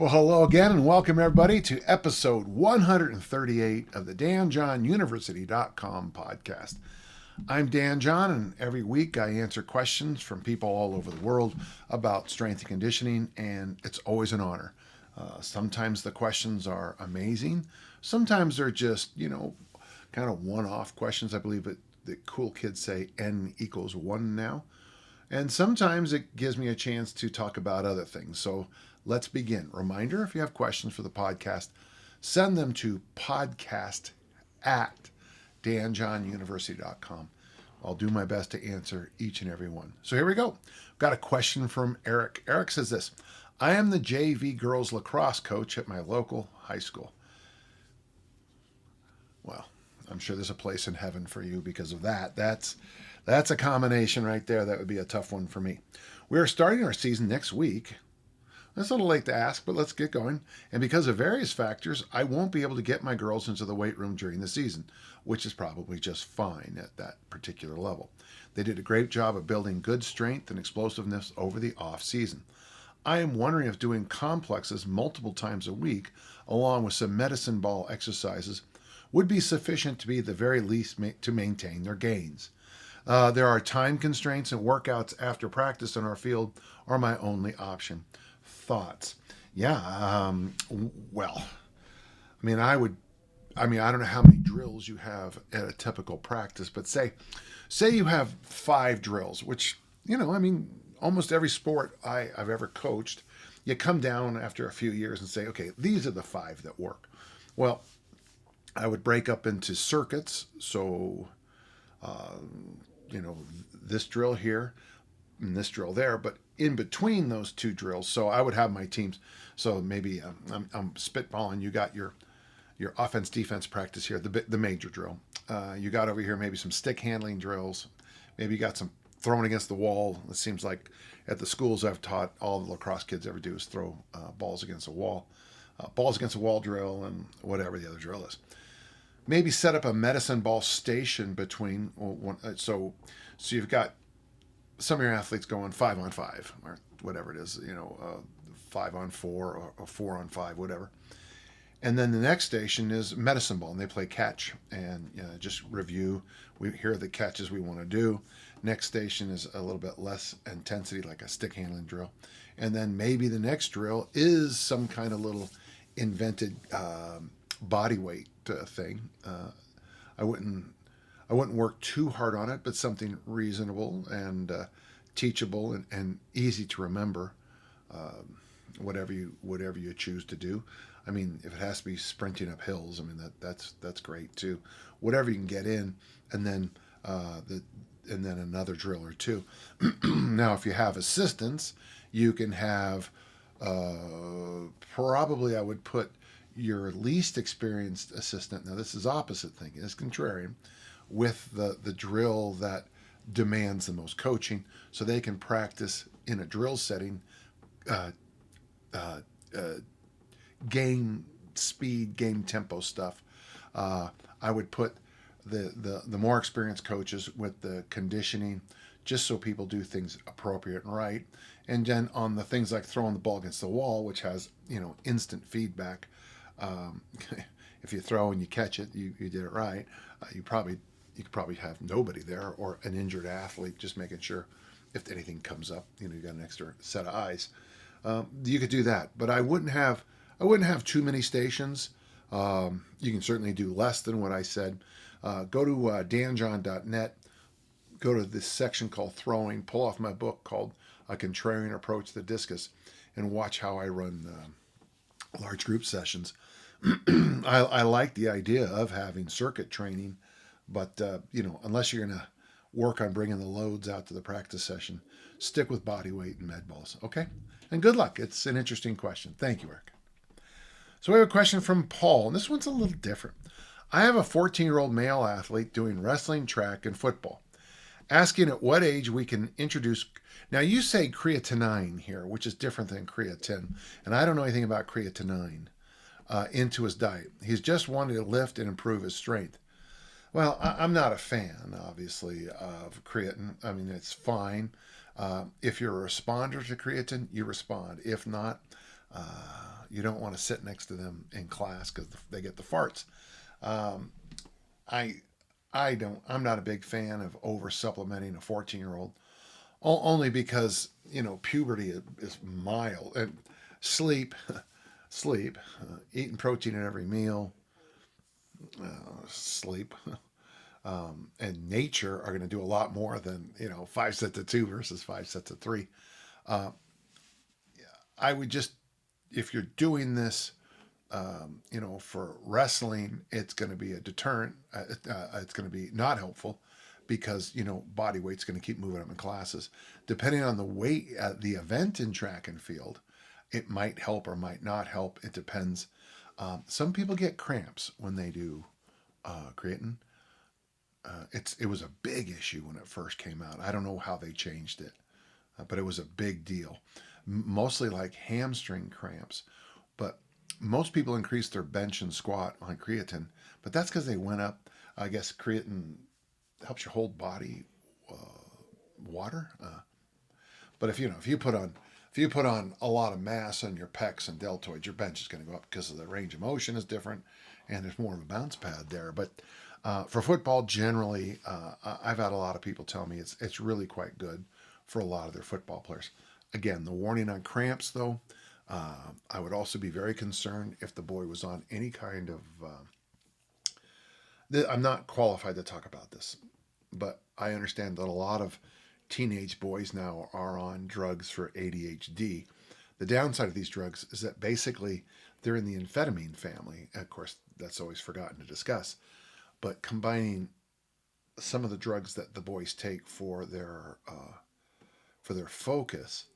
Well, hello again, and welcome everybody to episode 138 of the DanJohnUniversity.com podcast. I'm Dan John, and every week I answer questions from people all over the world about strength and conditioning, and it's always an honor. Sometimes the questions are amazing. Sometimes they're just, kind of one-off questions. I believe that the cool kids say N equals 1 now. And sometimes it gives me a chance to talk about other things. So let's begin. Reminder, if you have questions for the podcast, send them to podcast@danjohnuniversity.com. I'll do my best to answer each and every one. So here we go. Got a question from Eric. Eric says this: I am the JV girls lacrosse coach at my local high school. Well, I'm sure there's a place in heaven for you because of that. That's a combination right there. That would be a tough one for me. We are starting our season next week. That's a little late to ask, but let's get going. And because of various factors, I won't be able to get my girls into the weight room during the season, which is probably just fine at that particular level. They did a great job of building good strength and explosiveness over the off season. I am wondering if doing complexes multiple times a week, along with some medicine ball exercises, would be sufficient to be the very least to maintain their gains. There are time constraints, and workouts after practice in our field are my only option. Thoughts? Yeah. Well, I don't know how many drills you have at a typical practice, but say you have 5 drills, which, almost every sport I've ever coached, you come down after a few years and say, okay, these are the 5 that work. Well, I would break up into circuits. So, this drill here and this drill there, but in between those 2 drills. So I would have my teams. So maybe I'm spitballing. You got your offense defense practice here, the major drill. You got over here maybe some stick handling drills. Maybe you got some throwing against the wall. It seems like at the schools I've taught, all the lacrosse kids ever do is throw balls against a wall. Balls against a wall drill and whatever the other drill is. Maybe set up a medicine ball station between. So you've got some of your athletes going 5-on-5 or whatever it is, 5-on-4 or 4-on-5, whatever. And then the next station is medicine ball, and they play catch and just review. Here are the catches we want to do. Next station is a little bit less intensity, like a stick handling drill. And then maybe the next drill is some kind of little invented body weight thing. I wouldn't work too hard on it, but something reasonable and teachable and easy to remember. Whatever you choose to do. If it has to be sprinting up hills, that's great too. Whatever you can get in, and then another drill or 2. Now, if you have assistants, you can have probably I would put your least experienced assistant. Now, this is opposite thinking. It's contrarian with the drill that demands the most coaching, so they can practice in a drill setting. Game speed, game tempo stuff. I would put the more experienced coaches with the conditioning, just so people do things appropriate and right. And then on the things like throwing the ball against the wall, which has instant feedback. If you throw and you catch it, you did it right. You could probably have nobody there or an injured athlete, just making sure if anything comes up, you got an extra set of eyes. You could do that, but I wouldn't have too many stations. You can certainly do less than what I said. Go to danjohn.net, go to this section called throwing, pull off my book called A Contrarian Approach to the Discus, and watch how I run large group sessions. I like the idea of having circuit training, but unless you're going to work on bringing the loads out to the practice session, stick with body weight and med balls, okay? And good luck. It's an interesting question. Thank you, Eric. So we have a question from Paul, and this one's a little different. I have a 14-year-old male athlete doing wrestling, track, and football, asking at what age we can introduce. Now, you say creatinine here, which is different than creatine, and I don't know anything about creatinine, into his diet. He's just wanting to lift and improve his strength. Well, I'm not a fan, obviously, of creatine. It's fine. If you're a responder to creatine, you respond. If not, You don't want to sit next to them in class because they get the farts. Um, I I'm not a big fan of over supplementing a 14-year-old, only because puberty is mild and sleep, sleep, eating protein at every meal, sleep, and nature are going to do a lot more than 5 sets of 2 versus 5 sets of 3. Uh, I would just, if you're doing this, for wrestling, it's going to be a deterrent. It's going to be not helpful because body weight's going to keep moving up in classes. Depending on the weight at the event in track and field, it might help or might not help. It depends. Some people get cramps when they do creatine. It was a big issue when it first came out. I don't know how they changed it, but it was a big deal. Mostly like hamstring cramps, but most people increase their bench and squat on creatine, but that's because they went up. I guess creatine helps you hold body water. But if you put on a lot of mass on your pecs and deltoids, your bench is going to go up because of the range of motion is different, and there's more of a bounce pad there. But for football, generally, I've had a lot of people tell me it's really quite good for a lot of their football players. Again, the warning on cramps, though, I would also be very concerned if the boy was on any kind of. I'm not qualified to talk about this, but I understand that a lot of teenage boys now are on drugs for ADHD. The downside of these drugs is that basically they're in the amphetamine family. Of course, that's always forgotten to discuss. But combining some of the drugs that the boys take for their focus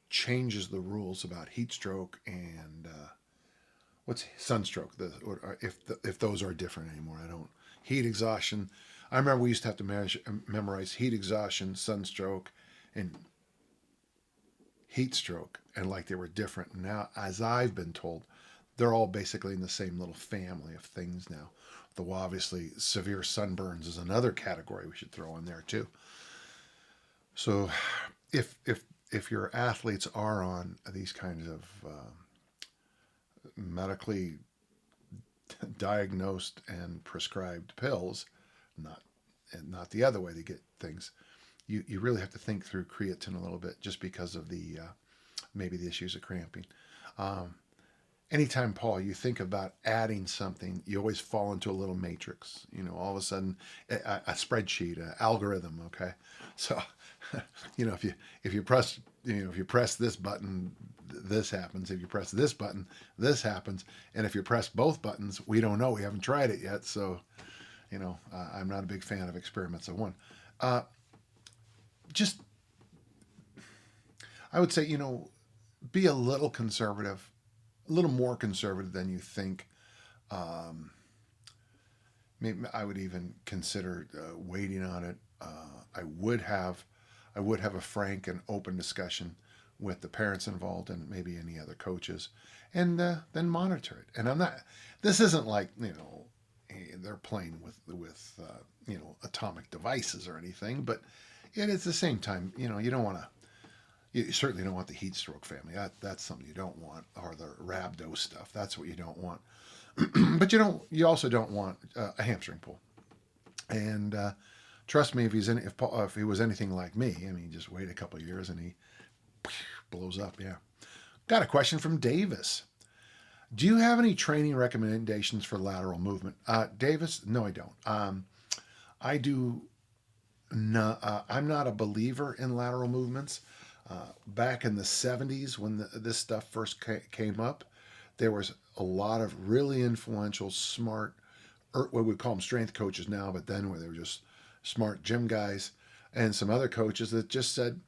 changes the rules about heat stroke and what's sunstroke. If those are different anymore, I don't. Heat exhaustion. I remember we used to have to memorize heat exhaustion, sunstroke, and heat stroke, and like they were different. Now, as I've been told, they're all basically in the same little family of things now. Though obviously severe sunburns is another category we should throw in there too. So, if your athletes are on these kinds of medically diagnosed and prescribed pills, not the other way to get things, you really have to think through creatine a little bit, just because of the maybe the issues of cramping. Anytime, Paul, you think about adding something, you always fall into a little matrix. All of a sudden, a spreadsheet, an algorithm. Okay, so if you press this button, this happens. If you press this button, this happens. And if you press both buttons, we don't know. We haven't tried it yet. So, I'm not a big fan of experiments of one. Just, I would say, be a little conservative, a little more conservative than you think. Maybe I would even consider waiting on it. I would have a frank and open discussion with the parents involved and maybe any other coaches, and then monitor it. And I'm not. This isn't like they're playing with atomic devices or anything, but yet at the same time, you don't want to. You certainly don't want the heat stroke family. That's something you don't want, or the rhabdo stuff. That's what you don't want. But you also don't want a hamstring pull. And trust me, if he was anything like me, just wait a couple of years and he blows up. Yeah. Got a question from Davis. Do you have any training recommendations for lateral movement? Davis, no, I don't. I do. No, I'm not a believer in lateral movements. Back in the 70s, when this stuff first came up, there was a lot of really influential, smart, what we call them strength coaches now, but then where they were just smart gym guys, and some other coaches that just said,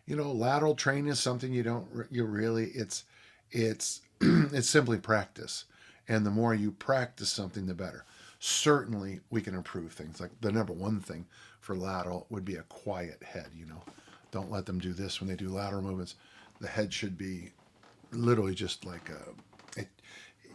lateral training is something it's it's simply practice, and the more you practice something, the better. Certainly, we can improve things. Like the number one thing for lateral would be a quiet head. Don't let them do this when they do lateral movements. The head should be literally just like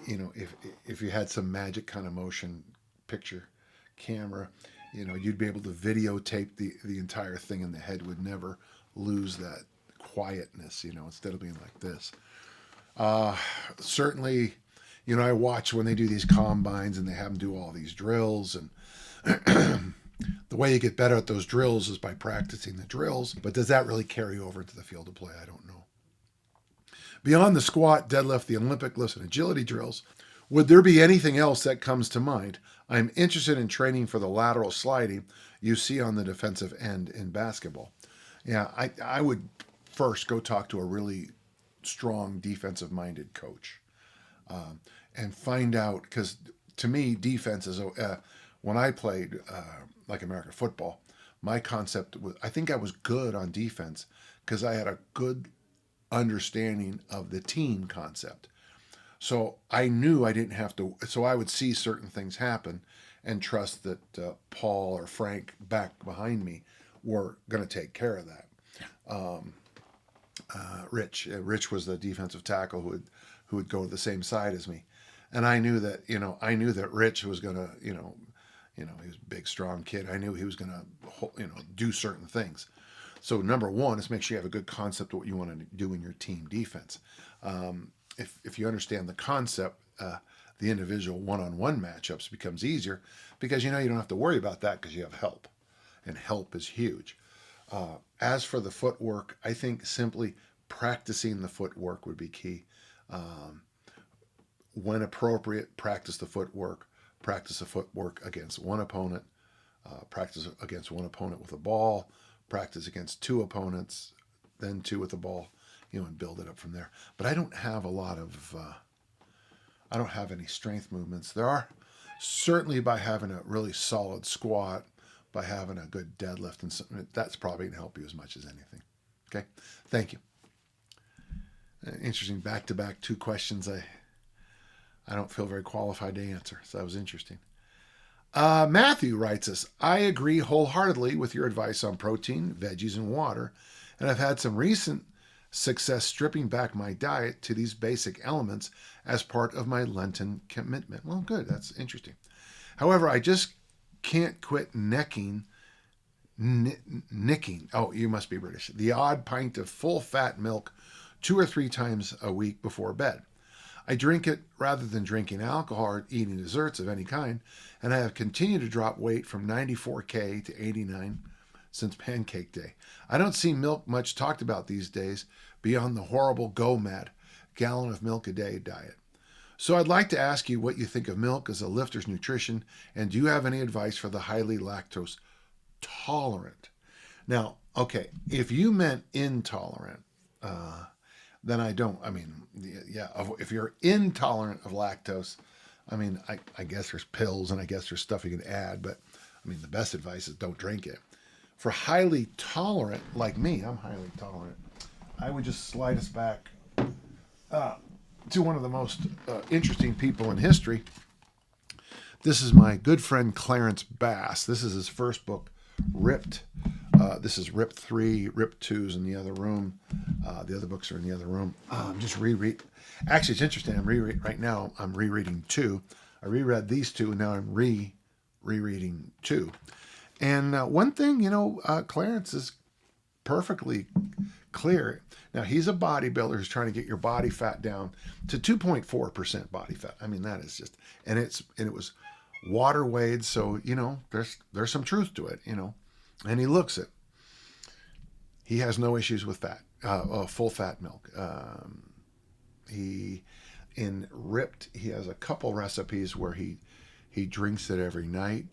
if you had some magic kind of motion picture camera, you'd be able to videotape the entire thing, and the head would never lose that quietness, instead of being like this. Uh, Certainly, I watch when they do these combines and they have them do all these drills, and the way you get better at those drills is by practicing the drills. But does that really carry over to the field of play? I don't know. Beyond the squat, deadlift, the Olympic lifts, and agility drills, would there be anything else that comes to mind? I'm interested in training for the lateral sliding you see on the defensive end in basketball. Yeah, I would first go talk to a really strong defensive minded coach, and find out, because to me, defense is, when I played like American football, my concept was, I think I was good on defense because I had a good understanding of the team concept. So I knew I didn't have to, so I would see certain things happen and trust that Paul or Frank back behind me were going to take care of that. Um, Rich was the defensive tackle who would go to the same side as me, and I knew that Rich was going to, he was a big, strong kid. I knew he was going to, do certain things. So number one is make sure you have a good concept of what you want to do in your team defense. If you understand the concept, the individual one-on-one matchups becomes easier because you don't have to worry about that because you have help, and help is huge. As for the footwork, I think simply practicing the footwork would be key. Um, when appropriate, practice the footwork. Practice the footwork against one opponent. Practice against one opponent with a ball. Practice against two opponents, then two with the ball, and build it up from there. But I don't have I don't have any strength movements. There are certainly, by having a really solid squat, by having a good deadlift, and something, that's probably going to help you as much as anything. Okay, thank you. Interesting, back to back two questions. I don't feel very qualified to answer, so that was interesting. Matthew writes us, I agree wholeheartedly with your advice on protein, veggies, and water, and I've had some recent success stripping back my diet to these basic elements as part of my Lenten commitment. Well, good. That's interesting. However, I just can't quit nicking. Oh, you must be British. The odd pint of full-fat milk 2 or 3 times a week before bed. I drink it rather than drinking alcohol or eating desserts of any kind, and I have continued to drop weight from 94 kg to 89 since Pancake Day. I don't see milk much talked about these days beyond the horrible Go Mad gallon of milk a day diet. So I'd like to ask you what you think of milk as a lifter's nutrition, and do you have any advice for the highly lactose tolerant? Now, okay, if you meant intolerant, then I don't. I mean, yeah, if you're intolerant of lactose, I guess there's pills and I guess there's stuff you can add, but the best advice is don't drink it. For highly tolerant, like me, I'm highly tolerant, I would just slide us back to one of the most interesting people in history. This is my good friend Clarence Bass. This is his first book, Ripped. This is Ripped 3, Ripped 2's in the other room. The other books are in the other room. I'm just reread. Actually, it's interesting. Right now. I'm rereading 2. I reread these 2, and now I'm rereading 2. And one thing, Clarence is perfectly clear. Now, he's a bodybuilder who's trying to get your body fat down to 2.4% body fat. That is just, and it was water weighed, so there's some truth to it, and he looks it. He has no issues with fat, full fat milk. In Ripped, he has a couple recipes where he drinks it every night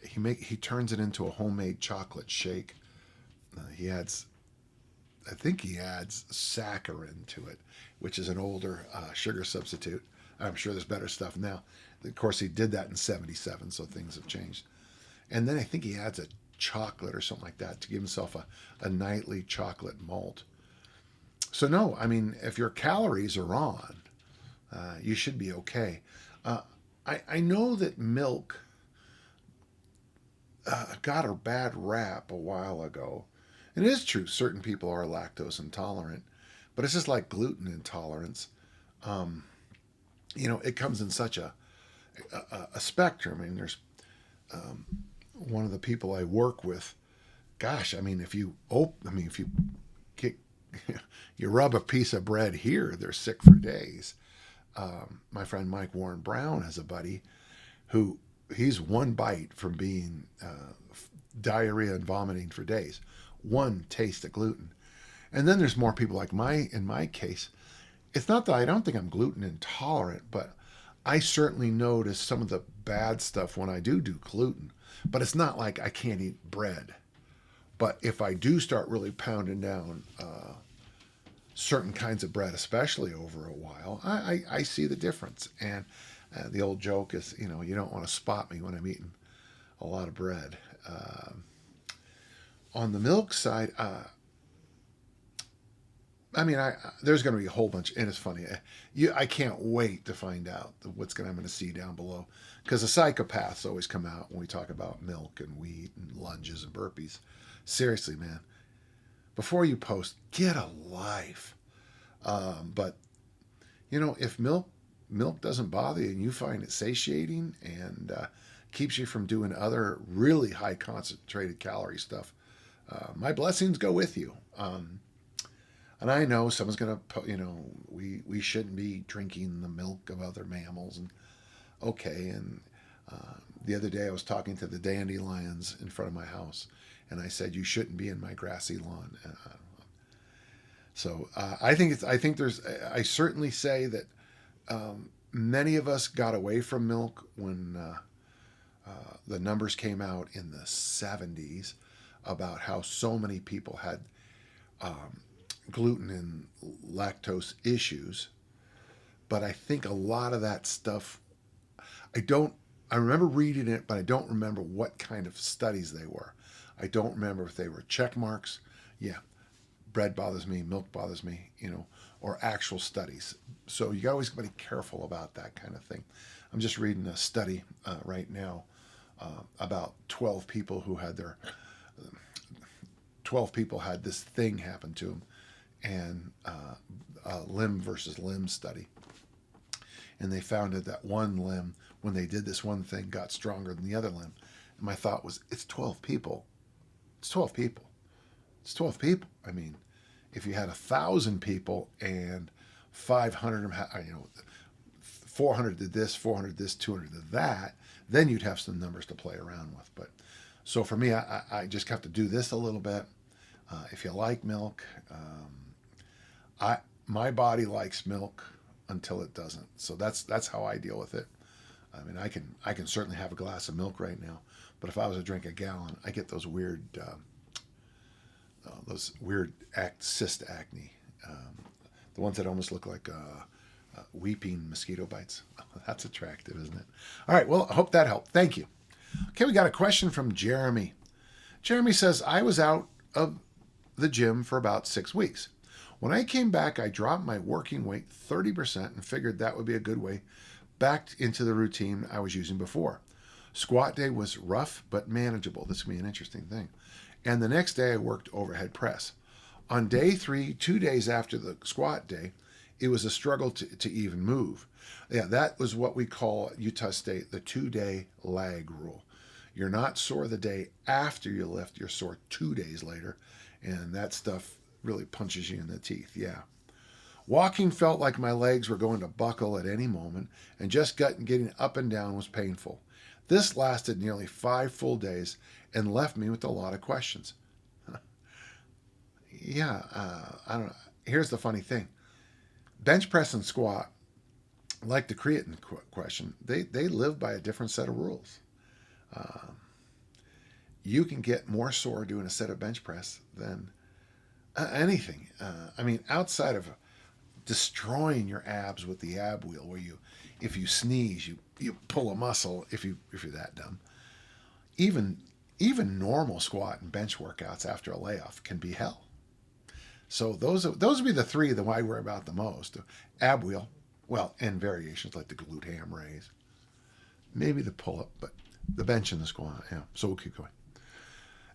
he turns it into a homemade chocolate shake. I think he adds saccharin to it, which is an older sugar substitute. I'm sure there's better stuff now. Of course, he did that in '77, so things have changed. And then I think he adds a chocolate or something like that to give himself a nightly chocolate malt. So no, if your calories are on, you should be okay. I know that milk got a bad rap a while ago. And it is true, certain people are lactose intolerant, but it's just like gluten intolerance. It comes in such a spectrum. There's one of the people I work with. Gosh, if you you rub a piece of bread here, they're sick for days. My friend Mike Warren Brown has a buddy who he's one bite from being diarrhea and vomiting for days, one taste of gluten. And then there's more people like in my case, it's not that I don't think I'm gluten intolerant, but I certainly notice some of the bad stuff when I do gluten. But it's not like I can't eat bread. But if I do start really pounding down certain kinds of bread, especially over a while, I see the difference. And the old joke is, you don't want to spot me when I'm eating a lot of bread. On the milk side, there's going to be a whole bunch, and it's funny. I can't wait to find out I'm going to see down below, because the psychopaths always come out when we talk about milk and wheat and lunges and burpees. Seriously, man, before you post, get a life. But if milk doesn't bother you and you find it satiating and keeps you from doing other really high concentrated calorie stuff, my blessings go with you. And I know someone's going to, we shouldn't be drinking the milk of other mammals. And okay. And the other day I was talking to the dandelions in front of my house, and I said, you shouldn't be in my grassy lawn. So I certainly say that many of us got away from milk when the numbers came out in the 70s about how so many people had gluten and lactose issues. But I think a lot of that stuff, I remember reading it, but I don't remember what kind of studies they were. I don't remember if they were check marks. Yeah, bread bothers me, milk bothers me, or actual studies. So you always got to be careful about that kind of thing. I'm just reading a study right now about 12 people who had 12 people had this thing happen to them, and a limb versus limb study. And they found that one limb, when they did this one thing, got stronger than the other limb. And my thought was, it's 12 people. It's 12 people. It's 12 people. I mean, if you had 1,000 people and 500, 400 did this, 400 this, 200 did that, then you'd have some numbers to play around with. But so for me, I just have to do this a little bit. If you like milk, my body likes milk until it doesn't. So that's how I deal with it. I mean, I can certainly have a glass of milk right now, but if I was to drink a gallon, I get those weird cyst acne, the ones that almost look like weeping mosquito bites. That's attractive, isn't it? All right, well, I hope that helped. Thank you. Okay, we got a question from Jeremy. Jeremy says, I was out of the gym for about 6 weeks. When I came back, I dropped my working weight 30% and figured that would be a good way back into the routine I was using before. Squat day was rough but manageable. This will be an interesting thing. And the next day I worked overhead press. On day 3, 2 days after the squat day, it was a struggle to even move. Yeah, that was what we call at Utah State the 2-day lag rule. You're not sore the day after you lift, you're sore 2 days later. And that stuff really punches you in the teeth, yeah. Walking felt like my legs were going to buckle at any moment, and just getting up and down was painful. This lasted nearly 5 full days and left me with a lot of questions. Yeah, I don't know. Here's the funny thing. Bench press and squat, like the creatine question, they live by a different set of rules. You can get more sore doing a set of bench press than anything. Outside of destroying your abs with the ab wheel, where if you sneeze, you pull a muscle. If you're that dumb, even normal squat and bench workouts after a layoff can be hell. So those would be the three that I worry about the most: ab wheel, well, and variations like the glute ham raise, maybe the pull up, but the bench and the squat. Yeah. So we'll keep going.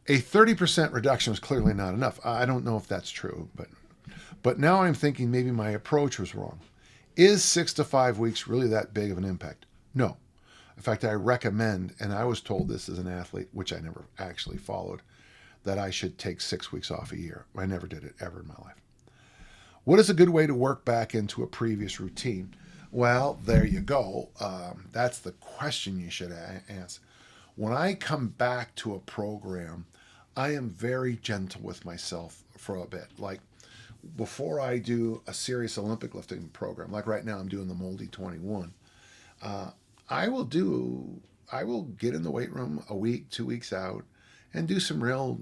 A 30% reduction was clearly not enough. I don't know if that's true, but now I'm thinking maybe my approach was wrong. Is 6 to 5 weeks really that big of an impact? No. In fact, I recommend, and I was told this as an athlete, which I never actually followed, that I should take 6 weeks off a year. I never did it ever in my life. What is a good way to work back into a previous routine? Well, there you go. That's the question you should ask. When I come back to a program, I am very gentle with myself for a bit. Like before I do a serious Olympic lifting program, like right now I'm doing the Moldy 21, uh, I will do, I will get in the weight room a week, 2 weeks out and do some real,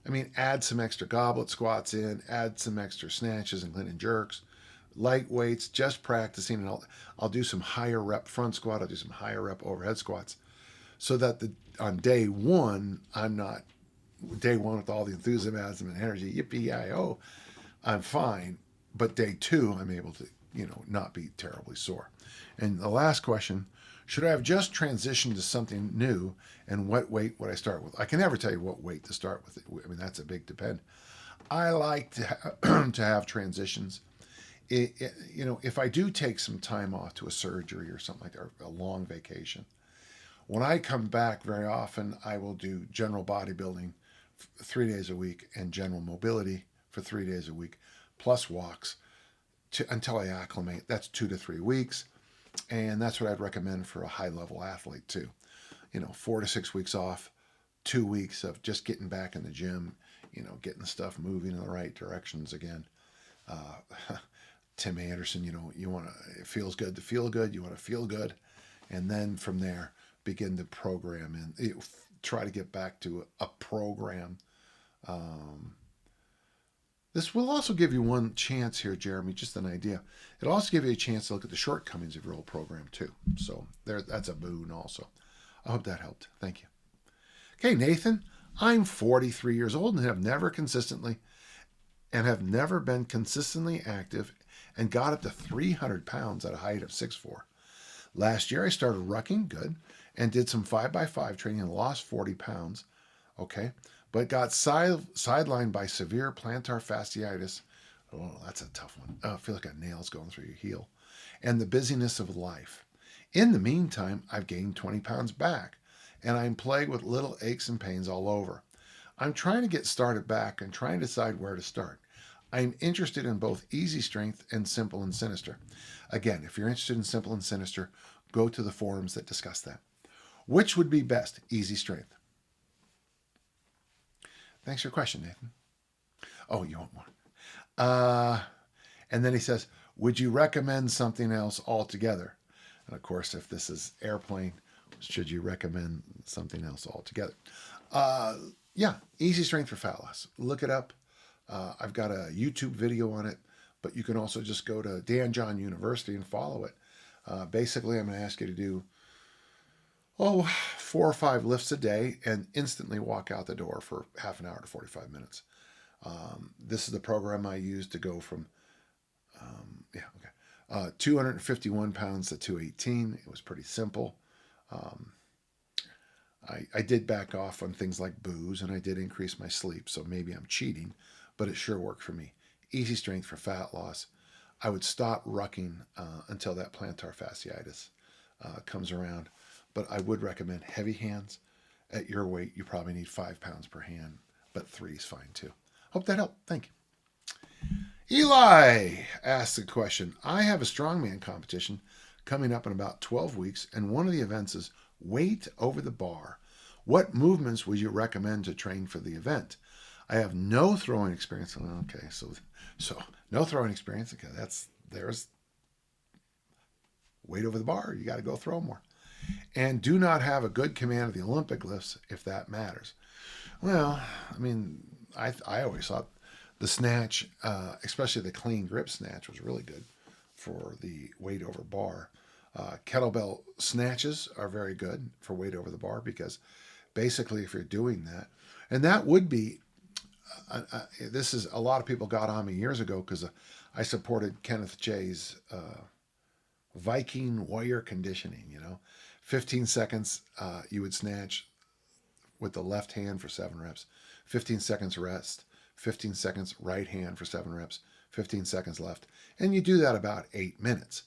I mean, add some extra goblet squats in, add some extra snatches and clean and jerks, light weights, just practicing. And I'll do some higher rep front squat. I'll do some higher rep overhead squats so that on day one, I'm not day one with all the enthusiasm and energy, yippee-yi-oh, I'm fine. But day two, I'm able to, not be terribly sore. And the last question, should I have just transitioned to something new and what weight would I start with? I can never tell you what weight to start with. I mean, that's a big depend. I like to have transitions. If I do take some time off to a surgery or something like that, or a long vacation, when I come back very often, I will do general bodybuilding 3 days a week and general mobility for 3 days a week, plus walks until I acclimate. That's 2 to 3 weeks. And that's what I'd recommend for a high level athlete too. 4 to 6 weeks off, 2 weeks of just getting back in the gym, getting stuff moving in the right directions again. Tim Anderson, it feels good to feel good. You want to feel good. And then from there, begin to program and try to get back to a program. This will also give you one chance here, Jeremy, just an idea. It'll also give you a chance to look at the shortcomings of your old program too. So that's a boon also. I hope that helped. Thank you. Okay, Nathan, I'm 43 years old and have never been consistently active and got up to 300 pounds at a height of 6'4". Last year I started rucking, good, and did some 5x5 training and lost 40 pounds. Okay, but got sidelined by severe plantar fasciitis. Oh, that's a tough one. I feel like a nail's going through your heel. And the busyness of life. In the meantime, I've gained 20 pounds back, and I'm plagued with little aches and pains all over. I'm trying to get started back and trying to decide where to start. I'm interested in both easy strength and simple and sinister. Again, if you're interested in simple and sinister, go to the forums that discuss that. Which would be best? Easy strength. Thanks for your question, Nathan. Oh, you want more? And then he says, would you recommend something else altogether? And of course, if this is airplane, should you recommend something else altogether? Yeah, easy strength for fat loss. Look it up. I've got a YouTube video on it, but you can also just go to Dan John University and follow it. Basically, I'm going to ask you to do 4 or 5 lifts a day and instantly walk out the door for half an hour to 45 minutes. This is the program I used to go from 251 pounds to 218. It was pretty simple. I did back off on things like booze, and I did increase my sleep, so maybe I'm cheating, but it sure worked for me. Easy strength for fat loss. I would stop rucking until that plantar fasciitis comes around, but I would recommend heavy hands. At your weight, you probably need 5 pounds per hand, but 3 is fine too. Hope that helped. Thank you. Eli asks a question. I have a strongman competition coming up in about 12 weeks, and one of the events is weight over the bar. What movements would you recommend to train for the event? I have no throwing experience. Okay, so no throwing experience. Okay, there's weight over the bar. You got to go throw more. And do not have a good command of the Olympic lifts, if that matters. Well, I mean, I always thought the snatch, especially the clean grip snatch, was really good for the weight over bar. Kettlebell snatches are very good for weight over the bar because basically if you're doing that, and that would be, this is, a lot of people got on me years ago because I supported Kenneth J's Viking warrior conditioning, 15 seconds, you would snatch with the left hand for 7 reps, 15 seconds rest, 15 seconds right hand for 7 reps, 15 seconds left. And you do that about 8 minutes.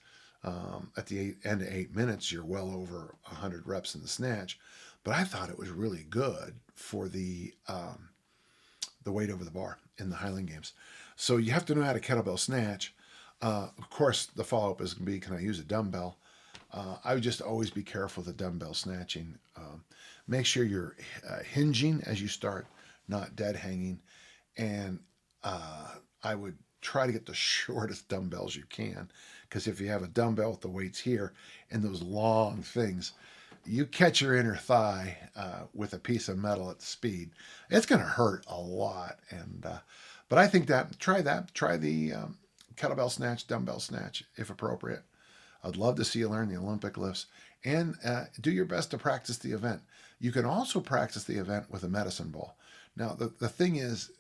At the end of 8 minutes, you're well over 100 reps in the snatch. But I thought it was really good for the weight over the bar in the Highland Games. So you have to know how to kettlebell snatch. Of course, the follow-up is going to be, can I use a dumbbell? I would just always be careful with the dumbbell snatching. Make sure you're hinging as you start, not dead hanging. And I would try to get the shortest dumbbells you can, because if you have a dumbbell with the weights here and those long things, you catch your inner thigh with a piece of metal at the speed, it's going to hurt a lot. And but I think try the kettlebell snatch, dumbbell snatch, if appropriate. I'd love to see you learn the Olympic lifts, and do your best to practice the event. You can also practice the event with a medicine ball. Now, the thing is,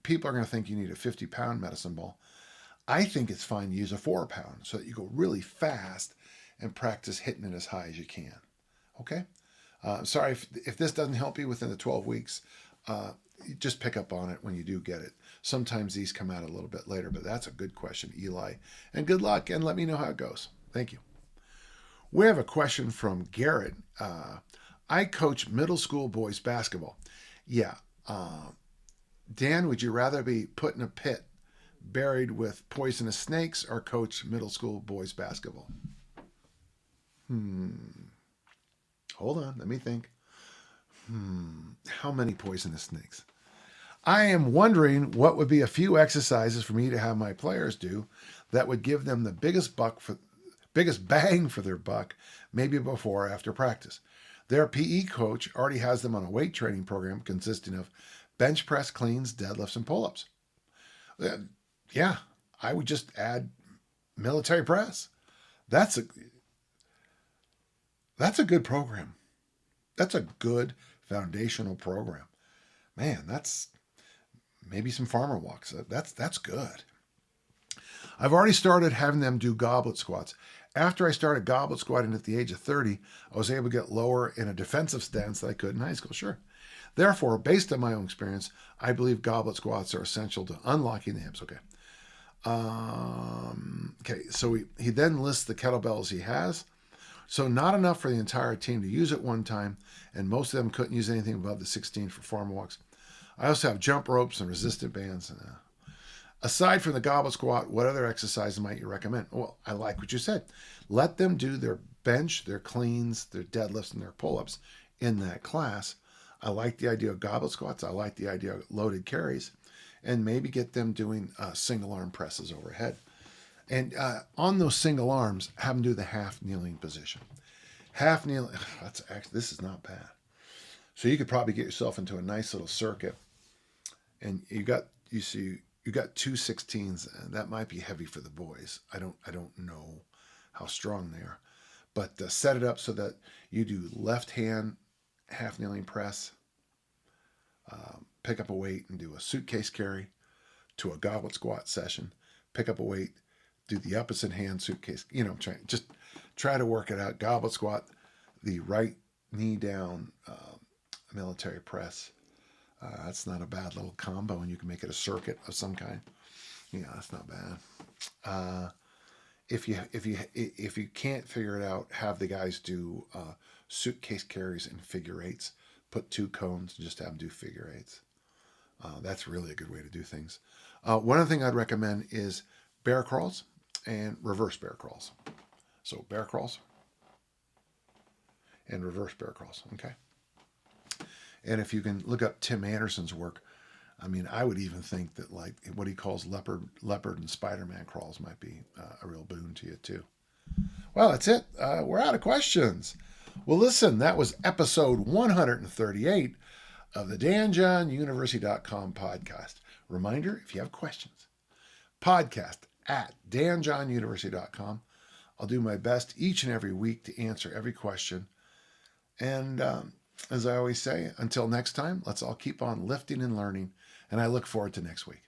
people are going to think you need a 50-pound medicine ball. I think it's fine to use a 4-pound so that you go really fast and practice hitting it as high as you can. Okay? Sorry if this doesn't help you within the 12 weeks. Just pick up on it when you do get it. Sometimes these come out a little bit later, but that's a good question, Eli. And good luck, and let me know how it goes. Thank you. We have a question from Garrett. I coach middle school boys basketball. Yeah. Dan, would you rather be put in a pit buried with poisonous snakes or coach middle school boys basketball? Hold on, let me think. How many poisonous snakes? I am wondering what would be a few exercises for me to have my players do that would give them the biggest bang for their buck, maybe before or after practice. Their PE coach already has them on a weight training program consisting of bench press, cleans, deadlifts, and pull-ups. Yeah, I would just add military press. That's a good program. That's a good foundational program. Man, that's maybe some farmer walks. That's good. I've already started having them do goblet squats. After I started goblet squatting at the age of 30, I was able to get lower in a defensive stance that I could in high school. Sure. Therefore, based on my own experience, I believe goblet squats are essential to unlocking the hips. Okay. So he then lists the kettlebells he has. So not enough for the entire team to use at one time, and most of them couldn't use anything above the 16 for farm walks. I also have jump ropes and resistant bands. Aside from the goblet squat, what other exercises might you recommend? Well, I like what you said. Let them do their bench, their cleans, their deadlifts, and their pull-ups in that class. I like the idea of goblet squats. I like the idea of loaded carries, and maybe get them doing single arm presses overhead. And on those single arms, have them do the half kneeling position. Half kneeling, this is not bad. So you could probably get yourself into a nice little circuit, and you got 2 16s. That might be heavy for the boys. I don't know how strong they are, but set it up so that you do left hand half kneeling press, pick up a weight and do a suitcase carry to a goblet squat session, pick up a weight, do the opposite hand suitcase, try to work it out. Goblet squat, the right knee down, military press. That's not a bad little combo, and you can make it a circuit of some kind. Yeah, that's not bad. If you can't figure it out, have the guys do suitcase carries and figure eights. Put 2 cones and just have them do figure eights. That's really a good way to do things. One other thing I'd recommend is bear crawls and reverse bear crawls. So bear crawls and reverse bear crawls. Okay. And if you can look up Tim Anderson's work, I mean, I would even think that like what he calls leopard and Spider-Man crawls might be a real boon to you too. Well, that's it. We're out of questions. Well, listen, that was episode 138 of the DanJohnUniversity.com podcast. Reminder, if you have questions, podcast at DanJohnUniversity.com. I'll do my best each and every week to answer every question. And as I always say, until next time, let's all keep on lifting and learning. And I look forward to next week.